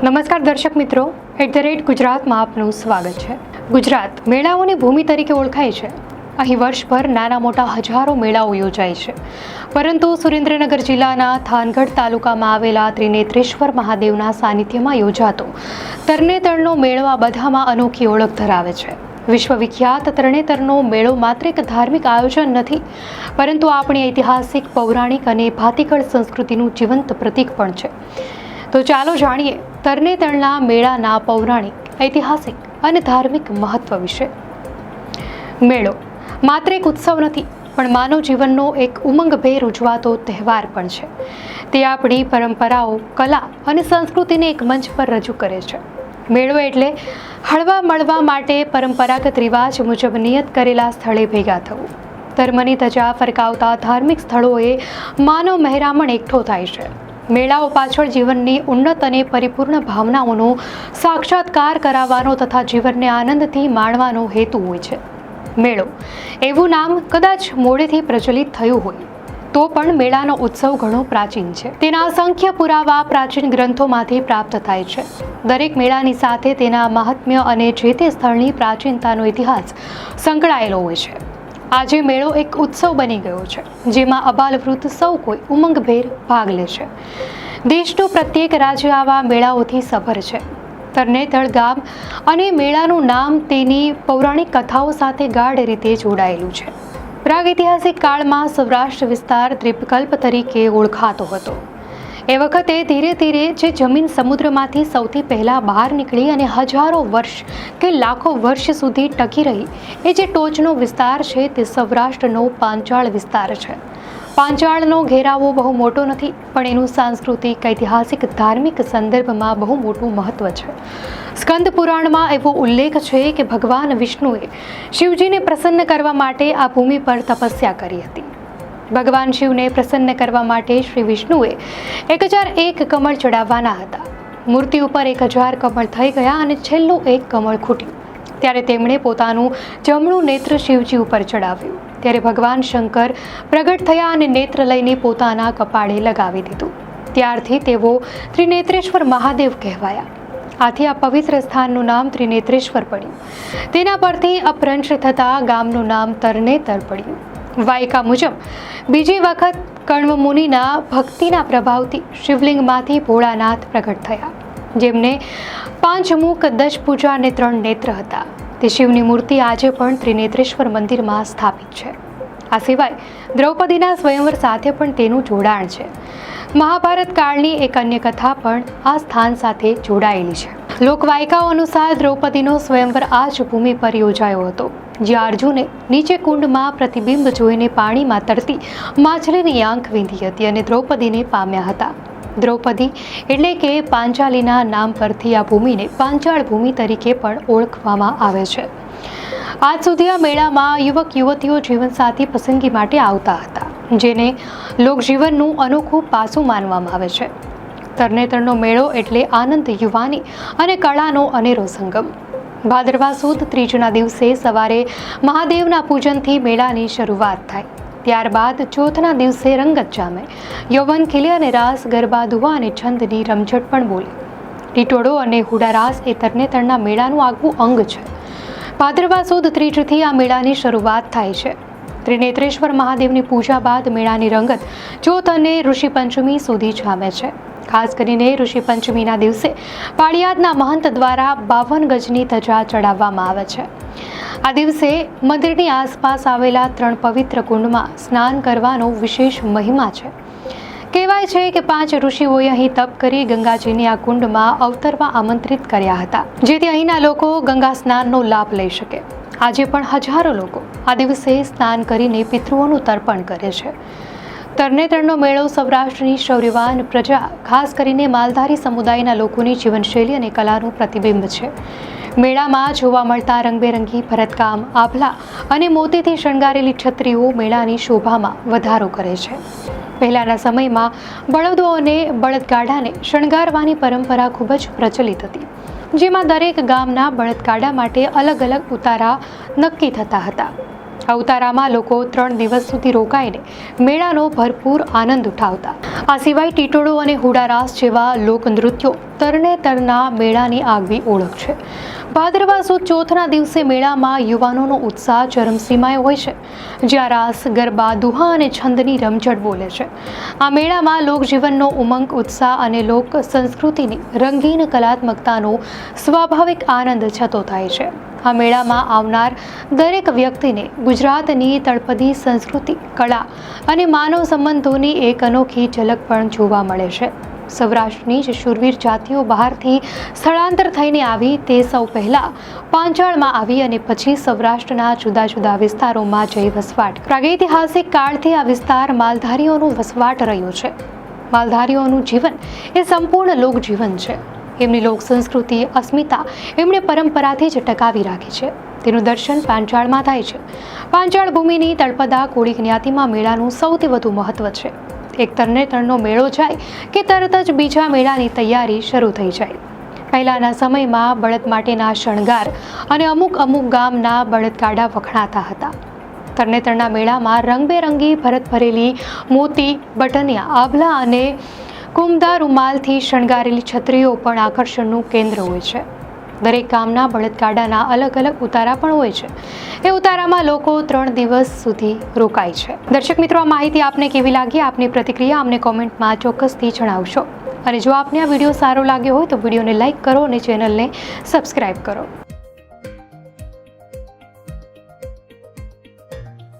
નમસ્કાર દર્શક મિત્રો, @ગુજરાતમાં આપનું સ્વાગત છે। ગુજરાત મેળાઓની ભૂમિ તરીકે ઓળખાય છે। અહીં વર્ષભર નાના મોટા હજારો મેળાઓ યોજાય છે, પરંતુ સુરેન્દ્રનગર જિલ્લાના થાનગઢ તાલુકામાં આવેલા ત્રિનેત્રેશ્વર મહાદેવના સાનિધ્યમાં યોજાતો તરણેતરનો મેળો આ બધામાં અનોખી ઓળખ ધરાવે છે। વિશ્વવિખ્યાત તરણેતરનો મેળો માત્ર એક ધાર્મિક આયોજન નથી, પરંતુ આપણી ઐતિહાસિક, પૌરાણિક અને ભાતીગળ સંસ્કૃતિનું જીવંત પ્રતીક પણ છે। તો ચાલો જાણીએ તરણેતરના મેળાના પૌરાણિક, ઐતિહાસિક અને ધાર્મિક મહત્વ વિશે। મેળો માત્ર એક ઉત્સવ નથી, પણ માનવ જીવનનો એક ઉમંગભેર ઉજવાતો તહેવાર પણ છે। તે આપણી પરંપરાઓ, કલા અને સંસ્કૃતિને એક મંચ પર રજૂ કરે છે। મેળો એટલે હળવા મળવા માટે પરંપરાગત રિવાજ મુજબ નિયત કરેલા સ્થળે ભેગા થવું। ધર્મની ધજા ફરકાવતા ધાર્મિક સ્થળોએ માનવ મહેરામણ એકઠો થાય છે। મેળાઓ પાછળ જીવનની ઉન્નત અને પરિપૂર્ણ ભાવનાઓનો સાક્ષાત્કાર કરાવવાનો તથા જીવનને આનંદથી માણવાનો હેતુ હોય છે। મેળો એવું નામ કદાચ મોડેથી પ્રચલિત થયું હોય તો પણ મેળાનો ઉત્સવ ઘણો પ્રાચીન છે। તેના અસંખ્ય પુરાવા પ્રાચીન ગ્રંથોમાંથી પ્રાપ્ત થાય છે। દરેક મેળાની સાથે તેના મહાત્મ્ય અને જે તે સ્થળની પ્રાચીનતાનો ઇતિહાસ સંકળાયેલો હોય છે। આજે મેળો એક ઉત્સવ બની ગયો છે, જેમાં અબાલવૃદ્ધ સૌ કોઈ ઉમંગભેર ભાગ લે છે। દેશનું પ્રત્યેક રાજ્ય આવા મેળાઓથી સભર છે। તરણેતર ગામ અને મેળાનું નામ તેની પૌરાણિક કથાઓ સાથે ગાઢ રીતે જોડાયેલું છે। પ્રાગૈતિહાસિક કાળમાં સૌરાષ્ટ્ર વિસ્તાર દ્વીપકલ્પ તરીકે ઓળખાતો હતો। એ વખતે ધીરે ધીરે જે જમીન સમુદ્રમાંથી સૌથી પહેલા બહાર નીકળી અને હજારો વર્ષ કે લાખો વર્ષ સુધી ટકી રહી, એ જે ટોચનો વિસ્તાર છે તે સૌરાષ્ટ્રનો પાંચાળ વિસ્તાર છે। પાંચાળનો ઘેરાવો બહુ મોટો નથી, પણ એનું સાંસ્કૃતિક, ઐતિહાસિક, ધાર્મિક સંદર્ભમાં બહુ મોટું મહત્વ છે। સ્કંદ પુરાણમાં એવો ઉલ્લેખ છે કે ભગવાન વિષ્ણુએ શિવજીને પ્રસન્ન કરવા માટે આ ભૂમિ પર તપસ્યા કરી હતી। ભગવાન શિવને પ્રસન્ન કરવા માટે શ્રી વિષ્ણુએ 1001 કમળ ચડાવવાના હતા। મૂર્તિ ઉપર 1000 કમળ થઈ ગયા અને છેલ્લું એક કમળ ખૂટ્યું। ત્યારે તેમણે પોતાનું જમણું નેત્ર શિવજી ઉપર ચડાવ્યું। ત્યારે ભગવાન શંકર પ્રગટ થયા અને નેત્ર લઈને પોતાના કપાળે લગાવી દીધું। ત્યારથી તેઓ ત્રિનેત્રેશ્વર મહાદેવ કહેવાયા। આથી આ પવિત્ર સ્થાનનું નામ ત્રિનેત્રેશ્વર પડ્યું। તેના પરથી અપભ્રંશ થતા ગામનું નામ તરણેતર પડ્યું। વાયકા મુજબ બીજી વખત કણ્વ મુનિના ભક્તિના પ્રભાવથી શિવલિંગમાંથી ભોળાનાથ પ્રગટ થયા, જેમને 5 મુખ, 10 ભુજા અને 3 નેત્ર હતા। તે શિવની મૂર્તિ આજે પણ ત્રિનેત્રેશ્વર મંદિરમાં સ્થાપિત છે। આ સિવાય દ્રૌપદીના સ્વયંવર સાથે પણ તેનું જોડાણ છે। મહાભારત કાળની એક અન્ય કથા પણ આ સ્થાન સાથે જોડાયેલી છે। લોકવાયકાઓ અનુસાર દ્રૌપદીનો સ્વયંવર આ જ ભૂમિ પર યોજાયો હતો, જ્યાં અર્જુને નીચે કુંડમાં પ્રતિબિંબ જોઈને પાણીમાં તરતી માછલીની આંખ વીંધી હતી અને દ્રૌપદીને પામ્યા હતા। દ્રૌપદી એટલે કે પાંચાલીના નામ પરથી આ ભૂમિને પાંચાળ ભૂમિ તરીકે પણ ઓળખવામાં આવે છે। આજ સુધી આ મેળામાં યુવક યુવતીઓ જીવનસાથી પસંદગી માટે આવતા હતા, જેને લોકજીવનનું અનોખું પાસું માનવામાં આવે છે। તરણેતરનો મેળો એટલે આનંદ, યુવાની અને કળાનો અનેરો સંગમ। ભાદરવા સુદ ત્રીજના દિવસે સવારે મહાદેવના પૂજનથી મેળાની શરૂઆત થાય। ત્યારબાદ ચોથના દિવસે રંગત જામે, યૌવન ખીલે અને રાસ, ગરબા, દુહા અને છંદની રમઝટ પણ બોલે। ટીટોળો અને હુડારાસ એ તરણેતરના મેળાનું આગવું અંગ છે। ભાદરવા સુદ ત્રીજથી આ મેળાની શરૂઆત થાય છે। ત્રિનેત્રેશ્વર મહાદેવની પૂજા બાદ મેળાની રંગત ચોથ અને ઋષિ પંચમી સુધી જામે છે। ખાસ કરીને ઋષિ પંચમીના દિવસે પાળિયાદના મહંત દ્વારા 52 ગજની ધજા ચડાવવામાં આવે છે। આ દિવસે મંદિરની આસપાસ આવેલા 3 પવિત્ર કુંડમાં સ્નાન કરવાનો વિશેષ મહિમા છે। કહેવાય છે કે 5 ઋષિઓએ અહીં તપ કરી ગંગાજીને આ કુંડમાં અવતરવા આમંત્રિત કર્યા હતા, જેથી અહીંના લોકો ગંગા સ્નાનનો લાભ લઈ શકે। આજે પણ હજારો લોકો આ દિવસે સ્નાન કરીને પિતૃઓનું તર્પણ કરે છે। તરણેતરનો મેળો સૌરાષ્ટ્રની શૌર્યવાન પ્રજા, ખાસ કરીને માલધારી સમુદાયના લોકોની જીવનશૈલી અને કલાનું પ્રતિબિંબ છે। મેળામાં જોવા મળતા રંગબેરંગી ભરતકામ, આભલા અને મોતીથી શણગારેલી છત્રીઓ મેળાની શોભામાં વધારો કરે છે। પહેલાંના સમયમાં બળદો અને બળદગાડાને શણગારવાની પરંપરા ખૂબ જ પ્રચલિત હતી, જેમાં દરેક ગામના બળદગાડા માટે અલગ અલગ ઉતારા નક્કી થતા હતા। આ ઉતારામાં લોકો 3 દિવસ સુધી રોકાઈને મેળાનો ભરપૂર આનંદ ઉઠાવતા. આ સિવાય ટીટોળો અને હુડારાસ જેવા લોકનૃત્યો તરણેતરના મેળાની આગવી ઓળખ છે. ભાદરવા સુદ ચોથના દિવસે મેળામાં યુવાનોનો ઉત્સાહ ચરમસીમાએ હોય છે, જ્યાં રાસ, ગરબા, દુહા અને છંદની રમઝટ બોલે છે. આ મેળામાં લોકજીવનનો ઉમંગ, ઉત્સાહ અને લોક સંસ્કૃતિની રંગીન કલાત્મકતાનો સ્વાભાવિક આનંદ છતો થાય છે. આ મેળામાં આવનાર દરેક વ્યક્તિને ગુજરાતની તળપદી સંસ્કૃતિ, કળા અને માનવ સંબંધોની એક અનોખી ઝલક પણ જોવા મળે છે. સૌરાષ્ટ્રની જ શૂરવીર જાતિઓ બહારથી સ્થળાંતર થઈને આવી તે સૌ પહેલાં પાંચાળમાં આવી અને પછી સૌરાષ્ટ્રના જુદા જુદા વિસ્તારોમાં જઈ વસવાટ. પ્રાગૈતિહાસિક કાળથી આ વિસ્તાર માલધારીઓનું વસવાટ રહ્યો છે. માલધારીઓનું જીવન એ સંપૂર્ણ લોકજીવન છે. એમની લોક સંસ્કૃતિ, અસ્મિતા એમણે પરંપરાથી જ ટકાવી રાખી છે. તેનું દર્શન પાંચાળમાં થાય છે. પાંચાળ ભૂમિની તળપદા કોળી જ્ઞાતિમાં મેળાનું સૌથી વધુ મહત્વ છે. એક તરણેતરનો મેળો જાય કે તરત જ બીજા મેળાની તૈયારી શરૂ થઈ જાય. પહેલાંના સમયમાં બળદ માટેના શણગાર અને અમુક ગામના બળદગાડા વખણાતા હતા. તરણેતરના મેળામાં રંગબેરંગી ભરત ભરેલી મોતી, બટનિયા, આભલા અને કુમદા રૂમાલથી શણગારેલી છત્રીઓ પણ આકર્ષણનું કેન્દ્ર હોય છે. દરેક ગામના બળદગાડાના અલગ અલગ ઉતારા પણ હોય છે. એ ઉતારામાં લોકો 3 દિવસ સુધી રોકાય છે. દર્શક મિત્રો, આ માહિતી આપને કેવી લાગી? આપની પ્રતિક્રિયા અમને કોમેન્ટમાં ચોક્કસથી જણાવશો. અને જો આપને આ વિડીયો સારો લાગ્યો હોય તો વિડીયોને લાઇક કરો અને ચેનલને સબસ્ક્રાઇબ કરો.